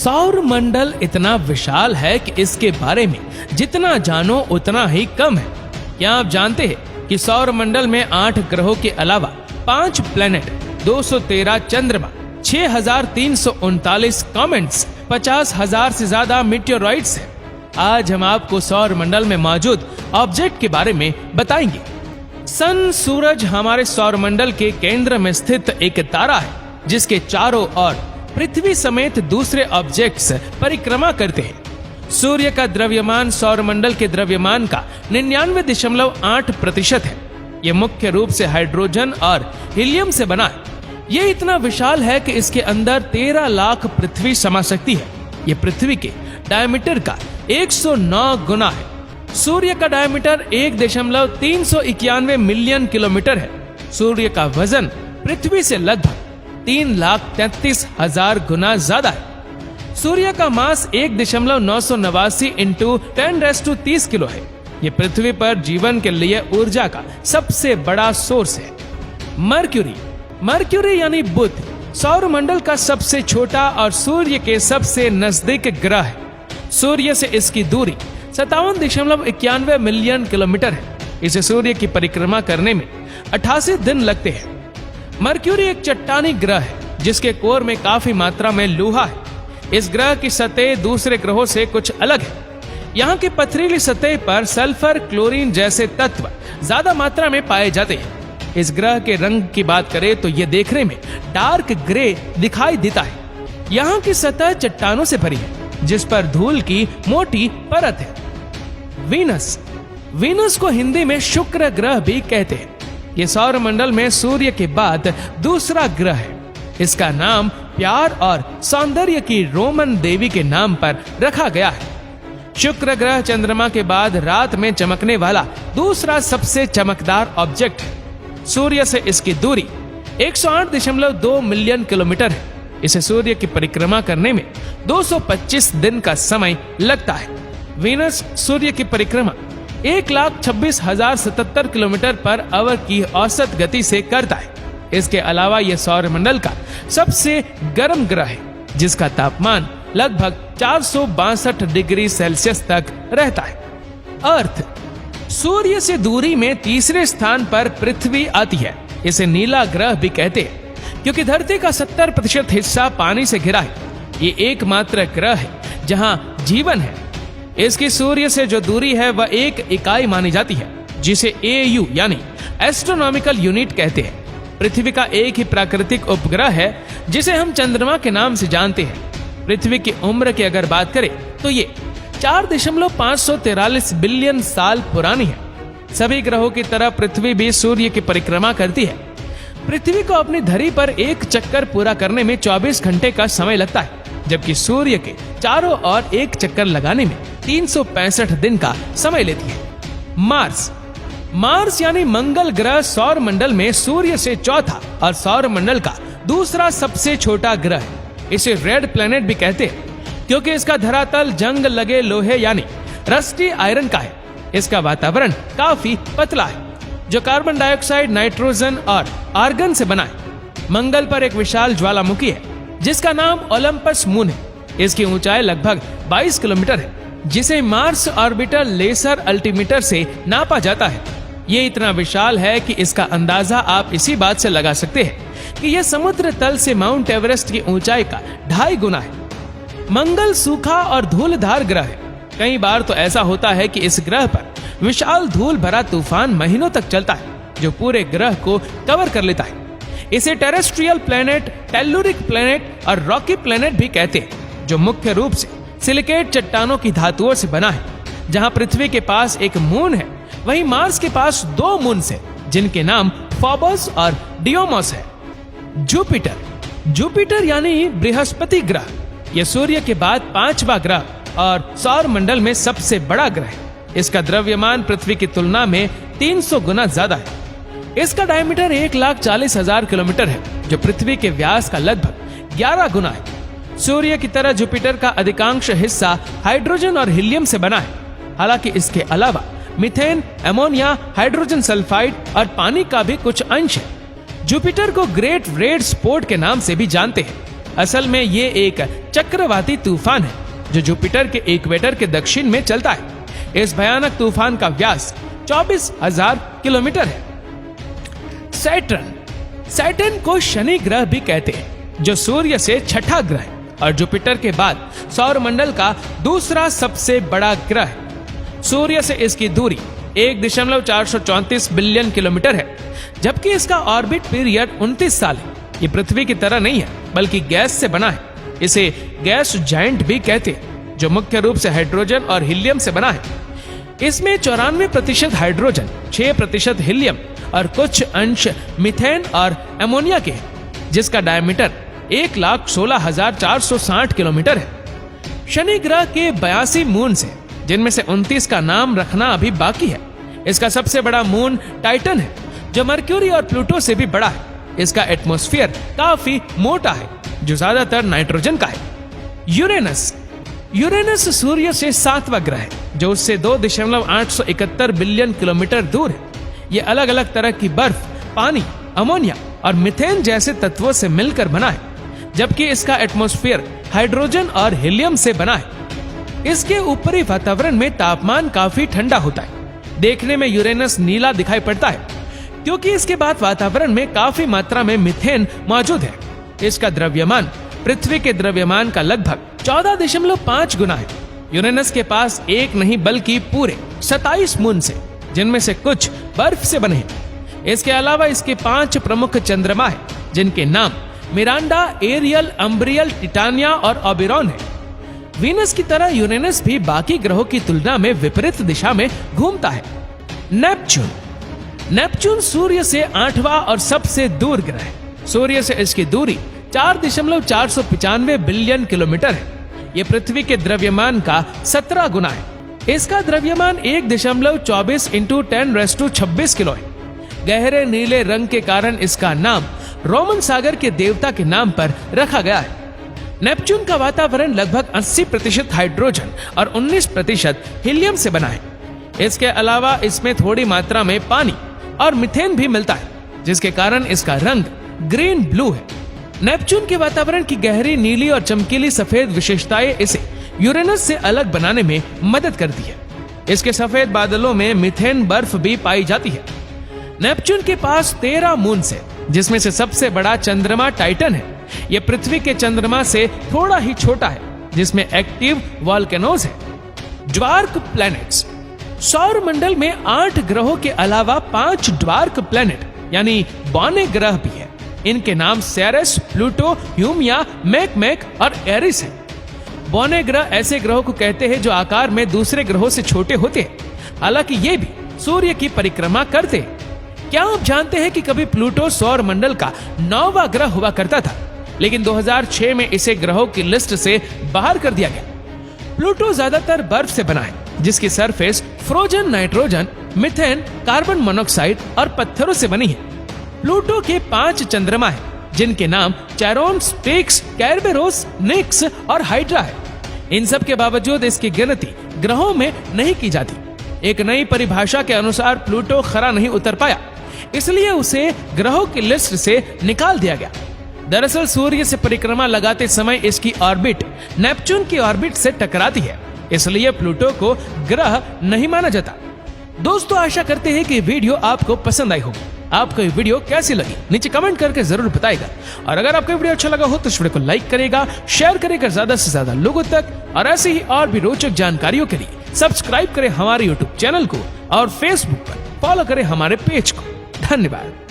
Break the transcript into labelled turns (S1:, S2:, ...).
S1: सौर मंडल इतना विशाल है कि इसके बारे में जितना जानो उतना ही कम है। क्या आप जानते हैं कि सौर मंडल में 8 ग्रहों के अलावा 5 प्लैनेट, 213 चंद्रमा, 6,339 कॉमेट्स, 50,000 से ज्यादा मीटियोराइट्स हैं। आज हम आपको सौर मंडल में मौजूद ऑब्जेक्ट के बारे में बताएंगे। सन, सूरज हमारे सौर मंडल के केंद्र में स्थित एक तारा है जिसके चारों ओर पृथ्वी समेत दूसरे ऑब्जेक्ट्स परिक्रमा करते हैं। सूर्य का द्रव्यमान सौर मंडल के द्रव्यमान का 99.8% है। यह मुख्य रूप से हाइड्रोजन और हीलियम से बना है। यह इतना विशाल है कि इसके अंदर 13 लाख पृथ्वी समा सकती है। यह पृथ्वी के डायमीटर का 109 गुना है। सूर्य का डायमीटर 1.391 मिलियन किलोमीटर है। सूर्य का वजन पृथ्वी से लगभग 3,33,000 गुना ज्यादा है। सूर्य का मास 1.989 इंटू 10⁻30 किलो है। यह पृथ्वी पर जीवन के लिए ऊर्जा का सबसे बड़ा सोर्स है। मर्क्यूरी यानी बुध सौर मंडल का सबसे छोटा और सूर्य के सबसे नजदीक ग्रह है। सूर्य से इसकी दूरी 57.91 मिलियन किलोमीटर है। इसे सूर्य की परिक्रमा करने में 88 दिन लगते हैं। मर्क्यूरी एक चट्टानी ग्रह है जिसके कोर में काफी मात्रा में लोहा है। इस ग्रह की सतह दूसरे ग्रहों से कुछ अलग है। यहाँ की पथरीली सतह पर सल्फर, क्लोरीन जैसे तत्व ज्यादा मात्रा में पाए जाते हैं। इस ग्रह के रंग की बात करें तो यह देखने में डार्क ग्रे दिखाई देता है। यहाँ की सतह चट्टानों से भरी है जिस पर धूल की मोटी परत है। वीनस को हिंदी में शुक्र ग्रह भी कहते हैं। ये सौर मंडल में सूर्य के बाद दूसरा ग्रह है। इसका नाम प्यार और सौंदर्य की रोमन देवी के नाम पर रखा गया है। शुक्र ग्रह चंद्रमा के बाद रात में चमकने वाला दूसरा सबसे चमकदार ऑब्जेक्ट है। सूर्य से इसकी दूरी 108.2 मिलियन किलोमीटर है। इसे सूर्य की परिक्रमा करने में 225 दिन का समय लगता है। वीनस सूर्य की परिक्रमा 1,26,077 किलोमीटर पर आवर की औसत गति से करता है। इसके अलावा यह सौर मंडल का सबसे गर्म ग्रह है जिसका तापमान लगभग 462 डिग्री सेल्सियस तक रहता है। अर्थ सूर्य से दूरी में तीसरे स्थान पर पृथ्वी आती है। इसे नीला ग्रह भी कहते हैं क्योंकि धरती का 70% हिस्सा पानी से घिरा है। ये एकमात्र ग्रह है जहां जीवन है। इसकी सूर्य से जो दूरी है वह एक इकाई मानी जाती है जिसे AU यानी एस्ट्रोनॉमिकल यूनिट कहते हैं। पृथ्वी का एक ही प्राकृतिक उपग्रह है जिसे हम चंद्रमा के नाम से जानते हैं। पृथ्वी की उम्र की अगर बात करें तो ये 4.543 बिलियन साल पुरानी है। सभी ग्रहों की तरह पृथ्वी भी सूर्य की परिक्रमा करती है। पृथ्वी को अपनी धरी पर एक चक्कर पूरा करने में 24 घंटे का समय लगता है, जबकि सूर्य के चारों ओर एक चक्कर लगाने में 365 दिन का समय लेती है। मार्स यानी मंगल ग्रह सौर मंडल में सूर्य से चौथा और सौर मंडल का दूसरा सबसे छोटा ग्रह है। इसे रेड प्लैनेट भी कहते हैं क्योंकि इसका धरातल जंग लगे लोहे यानी रस्टी आयरन का है। इसका वातावरण काफी पतला है जो कार्बन डाइऑक्साइड, नाइट्रोजन और आर्गन से बना है। मंगल पर एक विशाल ज्वालामुखी है जिसका नाम ओलंपस मून है। इसकी ऊंचाई लगभग 22 किलोमीटर है जिसे मार्स ऑर्बिटर लेसर अल्टीमीटर से नापा जाता है। ये इतना विशाल है कि इसका अंदाजा आप इसी बात से लगा सकते हैं कि यह समुद्र तल से माउंट एवरेस्ट की ऊंचाई का 2.5 गुना है। मंगल सूखा और धूलधार ग्रह है। कई बार तो ऐसा होता है कि इस ग्रह पर विशाल धूल भरा तूफान महीनों तक चलता है जो पूरे ग्रह को कवर कर लेता है। इसे टेरेस्ट्रियल प्लैनेट, टेल्लुरिक प्लैनेट और रॉकी प्लैनेट भी कहते हैं जो मुख्य रूप से सिलिकेट चट्टानों की धातुओं से बना है। जहां पृथ्वी के पास एक मून है वहीं मार्स के पास 2 मून्स हैं जिनके नाम फोबोस और डियोमोस है। जुपिटर यानी बृहस्पति ग्रह यह सूर्य के बाद 5वां ग्रह और सौर मंडल में सबसे बड़ा ग्रह है। इसका द्रव्यमान पृथ्वी की तुलना में 300 गुना ज्यादा है। इसका डायमीटर 1,40,000 किलोमीटर है जो पृथ्वी के व्यास का लगभग 11 गुना है। सूर्य की तरह जुपिटर का अधिकांश हिस्सा हाइड्रोजन और हीलियम से बना है। हालांकि इसके अलावा मीथेन, अमोनिया, हाइड्रोजन सल्फाइड और पानी का भी कुछ अंश है। जुपिटर को ग्रेट रेड स्पॉट के नाम से भी जानते हैं। असल में ये एक चक्रवाती तूफान है जो जुपिटर के इक्वेटर के दक्षिण में चलता है। इस भयानक तूफान का व्यास 24,000 किलोमीटर है। सैटर्न को शनि ग्रह भी कहते हैं, जो सूर्य से छठा ग्रह है और जुपिटर के बाद सौरमंडल का दूसरा सबसे बड़ा ग्रह है। सूर्य से इसकी दूरी 1.434 बिलियन किलोमीटर है, जबकि इसका ऑर्बिट पीरियड 29 साल है। ये पृथ्वी की तरह नहीं है, बल्कि गैस से बना है। इसे गैस जायंट भी कहते हैं, जो मुख्य रूप से हाइड्रोजन और हीलियम से बना है। इसमें 94% हाइड्रोजन, 6% हीलियम और कुछ अंश मीथेन और अमोनिया के हैं, जिसका डायमीटर 1,16,460 किलोमीटर है। शनि ग्रह के 82 मून से, जिनमें से 29 का नाम रखना अभी बाकी है। इसका सबसे बड़ा मून टाइटन है, जो मर्क्यूरी और प्लूटो से भी बड़ा है। इसका एटमॉस्फेयर काफी मोटा है, जो ज्यादातर नाइट्रोजन का है। यूरेनस सूर्य से 7वां ग्रह है, जो उससे 2.871 बिलियन किलोमीटर दूर है। ये अलग अलग तरह की बर्फ, पानी, अमोनिया और मीथेन जैसे तत्वों से मिलकर बना है, जबकि इसका एटमॉस्फेयर हाइड्रोजन और हीलियम से बना है। इसके ऊपरी वातावरण में तापमान काफी ठंडा होता है। देखने में यूरेनस नीला दिखाई पड़ता है, क्योंकि इसके बाद वातावरण में काफी मात्रा में मीथेन मौजूद है। इसका द्रव्यमान पृथ्वी के द्रव्यमान का लगभग 14.5 गुना है। यूरेनस के पास एक नहीं बल्कि पूरे 27 मून से, जिनमें से कुछ बर्फ से बने हैं। इसके अलावा इसके 5 प्रमुख चंद्रमा हैं, जिनके नाम मिरांडा, एरियल, अम्ब्रियल, टिटानिया और ऑबिरॉन है। वीनस की तरह यूरेनस भी बाकी ग्रहों की तुलना में विपरीत दिशा में घूमता है। नेपच्यून सूर्य से 8वां और सबसे दूर ग्रह है। सूर्य से इसकी दूरी 4.495 बिलियन किलोमीटर है। यह पृथ्वी के द्रव्यमान का 17 गुना है। इसका द्रव्यमान 1.24 × 10⁻26 किलो है। गहरे नीले रंग के कारण इसका नाम रोमन सागर के देवता के नाम पर रखा गया है। नेपच्यून का वातावरण लगभग 80% हाइड्रोजन और 19% हीलियम से बना है। इसके अलावा इसमें थोड़ी मात्रा में पानी और मीथेन भी मिलता है, जिसके कारण इसका रंग ग्रीन ब्लू है। नेपच्यून के वातावरण की गहरी नीली और चमकीली सफेद विशेषताएं इसे यूरेनस से अलग बनाने में मदद करती है। इसके सफेद बादलों में मीथेन बर्फ भी पाई जाती है। नेपच्यून के पास 13 मून से, जिसमें से सबसे बड़ा चंद्रमा टाइटन है। यह पृथ्वी के चंद्रमा से थोड़ा ही छोटा है, जिसमें एक्टिव वॉल्केनोज है। Dwarf planets. सौर मंडल में 8 ग्रहों के अलावा 5 ड्वार्फ प्लैनेट यानी बौने ग्रह भी है। इनके नाम सेरेस, प्लूटो, ह्यूमिया, मैकमैक और एरिस है। बौने ग्रह ऐसे ग्रहों को कहते हैं जो आकार में दूसरे ग्रहों से छोटे होते हैं, हालांकि ये भी सूर्य की परिक्रमा करते हैं। क्या आप जानते हैं कि कभी प्लूटो सौर मंडल का 9वां ग्रह हुआ करता था, लेकिन 2006 में इसे ग्रहों की लिस्ट से बाहर कर दिया गया। प्लूटो ज्यादातर बर्फ से बना है, जिसकी surface frozen nitrogen, methane, carbon monoxide और पत्थरों से बनी है। प्लूटो के 5 चंद्रमा हैं, जिनके नाम चैरोन, स्टिक्स, कैरबेरोस, निक्स और हाइड्रा है। इन सब के बावजूद इसकी गिनती ग्रहों में नहीं की जाती। एक नई परिभाषा के अनुसार प्लूटो खरा नहीं उतर पाया, इसलिए उसे ग्रहों की लिस्ट से निकाल दिया गया। दरअसल सूर्य से परिक्रमा लगाते समय इसकी ऑर्बिट नेपच्यून की ऑर्बिट से टकराती है, इसलिए प्लूटो को ग्रह नहीं माना जाता। दोस्तों, आशा करते हैं कि वीडियो आपको पसंद आई होगी। आपको ये वीडियो कैसी लगी नीचे कमेंट करके जरूर बताएगा, और अगर आपको वीडियो अच्छा लगा हो तो इस वीडियो को लाइक करेगा, शेयर करेगा ज्यादा से ज्यादा लोगों तक, और ऐसे ही और भी रोचक जानकारियों के लिए सब्सक्राइब करें हमारे YouTube चैनल को और Facebook पर फॉलो करें हमारे पेज को। धन्यवाद।